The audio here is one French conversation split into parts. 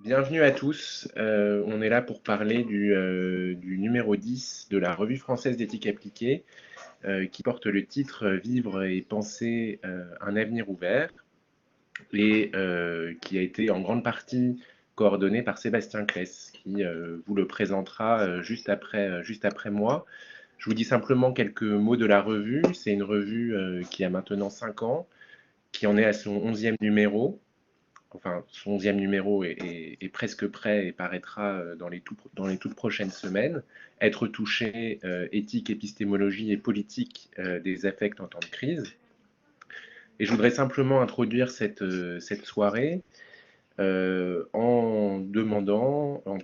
Bienvenue à tous. On est là pour parler du numéro 10 de la Revue française d'éthique appliquée, qui porte le titre Vivre et penser un avenir ouvert, et qui a été en grande partie coordonné par Sébastien Claes, qui vous le présentera juste après moi. Je vous dis simplement quelques mots de la revue. C'est une revue qui a maintenant 5 ans, qui en est à son 11e numéro. Enfin, son 11e numéro est presque prêt et paraîtra dans les toutes prochaines semaines. Être touché, éthique, épistémologie et politique des affects en temps de crise. Et je voudrais simplement introduire cette soirée en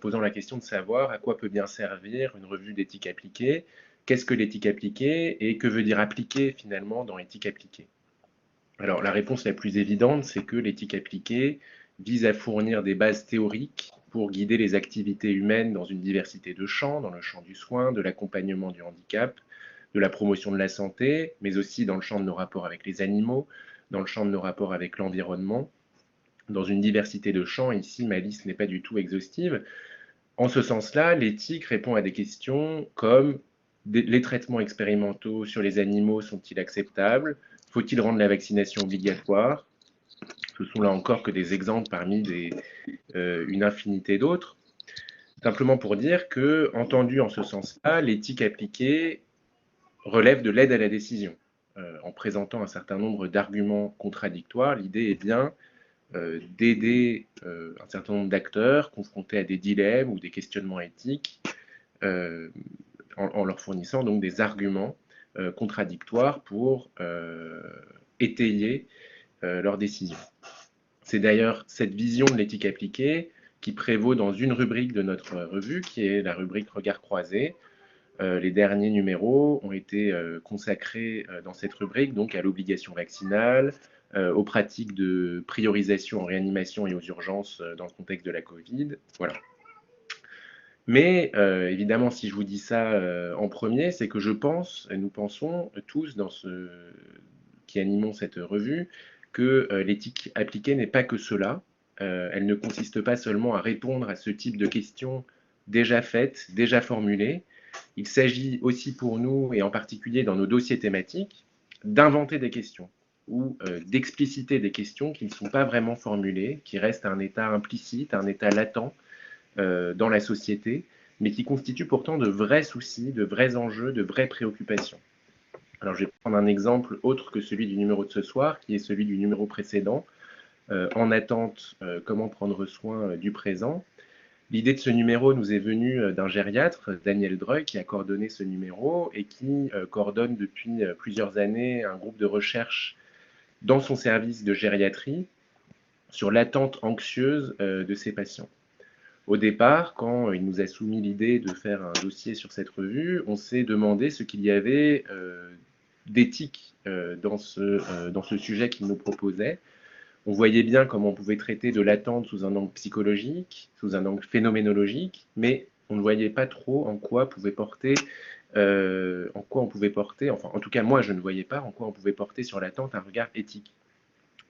posant la question de savoir à quoi peut bien servir une revue d'éthique appliquée, qu'est-ce que l'éthique appliquée et que veut dire appliquer finalement dans éthique appliquée. Alors la réponse la plus évidente, c'est que l'éthique appliquée vise à fournir des bases théoriques pour guider les activités humaines dans une diversité de champs, dans le champ du soin, de l'accompagnement du handicap, de la promotion de la santé, mais aussi dans le champ de nos rapports avec les animaux, dans le champ de nos rapports avec l'environnement, dans une diversité de champs. Ici, ma liste n'est pas du tout exhaustive. En ce sens-là, l'éthique répond à des questions comme les traitements expérimentaux sur les animaux sont-ils acceptables? Faut-il rendre la vaccination obligatoire? Ce sont là encore que des exemples parmi une infinité d'autres. Simplement pour dire que, entendu en ce sens-là, l'éthique appliquée relève de l'aide à la décision. En présentant un certain nombre d'arguments contradictoires, l'idée est bien d'aider un certain nombre d'acteurs confrontés à des dilemmes ou des questionnements éthiques euh, en leur fournissant donc des arguments contradictoires pour étayer leurs décisions. C'est d'ailleurs cette vision de l'éthique appliquée qui prévaut dans une rubrique de notre revue, qui est la rubrique Regard croisé. Les derniers numéros ont été consacrés dans cette rubrique donc à l'obligation vaccinale, aux pratiques de priorisation en réanimation et aux urgences dans le contexte de la Covid. Voilà. Mais évidemment, si je vous dis ça en premier, c'est que nous pensons tous qui animons cette revue, que l'éthique appliquée n'est pas que cela. Elle ne consiste pas seulement à répondre à ce type de questions déjà faites, déjà formulées. Il s'agit aussi pour nous, et en particulier dans nos dossiers thématiques, d'inventer des questions ou d'expliciter des questions qui ne sont pas vraiment formulées, qui restent à un état implicite, à un état latent dans la société, mais qui constituent pourtant de vrais soucis, de vrais enjeux, de vraies préoccupations. Alors je vais prendre un exemple autre que celui du numéro de ce soir, qui est celui du numéro précédent, en attente, comment prendre soin du présent. L'idée de ce numéro nous est venue d'un gériatre, Daniel Dreux, qui a coordonné ce numéro et qui coordonne depuis plusieurs années un groupe de recherche dans son service de gériatrie sur l'attente anxieuse de ses patients. Au départ, quand il nous a soumis l'idée de faire un dossier sur cette revue, on s'est demandé ce qu'il y avait d'éthique dans ce sujet qu'il nous proposait. On voyait bien comment on pouvait traiter de l'attente sous un angle psychologique, sous un angle phénoménologique, mais on ne voyait pas trop en quoi on pouvait porter, enfin en tout cas moi je ne voyais pas en quoi on pouvait porter sur l'attente un regard éthique.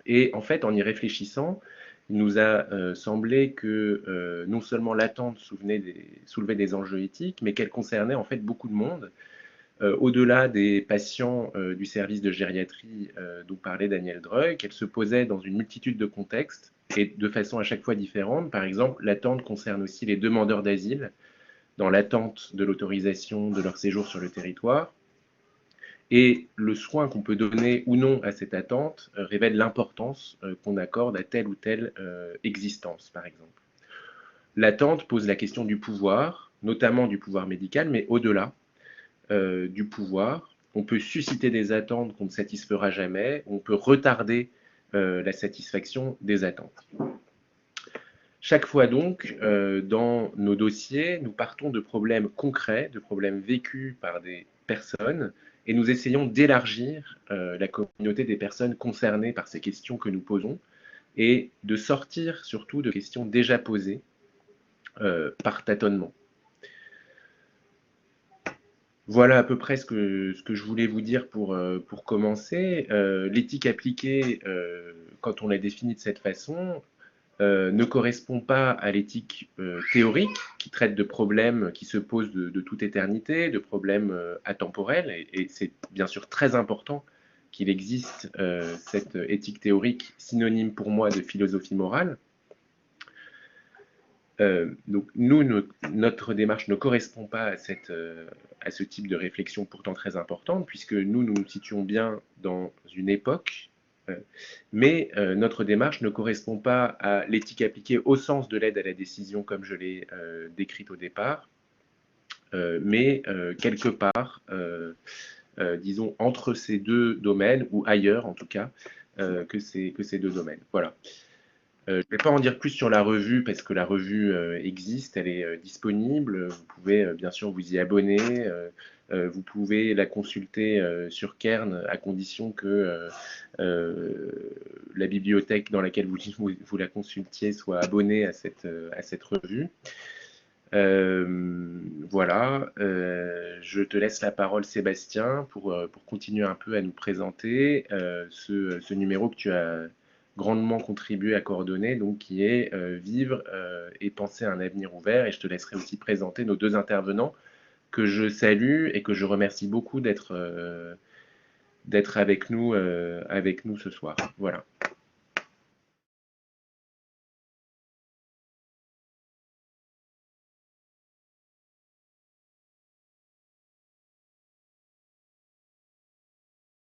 Et en fait, en y réfléchissant, il nous a semblé que non seulement l'attente soulevait des enjeux éthiques, mais qu'elle concernait en fait beaucoup de monde, au-delà des patients du service de gériatrie dont parlait Daniel Dreux, qu'elle se posait dans une multitude de contextes et de façon à chaque fois différente. Par exemple, l'attente concerne aussi les demandeurs d'asile dans l'attente de l'autorisation de leur séjour sur le territoire. Et le soin qu'on peut donner ou non à cette attente révèle l'importance qu'on accorde à telle ou telle existence, par exemple. L'attente pose la question du pouvoir, notamment du pouvoir médical, mais au-delà du pouvoir. On peut susciter des attentes qu'on ne satisfera jamais, on peut retarder la satisfaction des attentes. Chaque fois donc, dans nos dossiers, nous partons de problèmes concrets, de problèmes vécus par des personnes, et nous essayons d'élargir la communauté des personnes concernées par ces questions que nous posons, et de sortir surtout de questions déjà posées par tâtonnement. Voilà à peu près ce que je voulais vous dire pour commencer. L'éthique appliquée, quand on la définit de cette façon, ne correspond pas à l'éthique théorique, qui traite de problèmes qui se posent de toute éternité, de problèmes atemporels, et c'est bien sûr très important qu'il existe cette éthique théorique synonyme pour moi de philosophie morale. Donc nous, notre démarche ne correspond pas à ce type de réflexion pourtant très importante, puisque nous nous situons bien dans une époque, mais notre démarche ne correspond pas à l'éthique appliquée au sens de l'aide à la décision comme je l'ai décrite au départ, mais quelque part, disons, entre ces deux domaines, ou ailleurs en tout cas, que ces deux domaines. Voilà. Je ne vais pas en dire plus sur la revue parce que la revue existe, elle est disponible. Vous pouvez bien sûr vous y abonner. Vous pouvez la consulter sur Kern à condition que la bibliothèque dans laquelle vous la consultiez soit abonnée à cette revue. Voilà, je te laisse la parole Sébastien pour continuer un peu à nous présenter ce numéro que tu as grandement contribué à coordonner, donc qui est Vivre et penser à un avenir ouvert. Et je te laisserai aussi présenter nos deux intervenants que je salue et que je remercie beaucoup d'être avec nous ce soir. Voilà.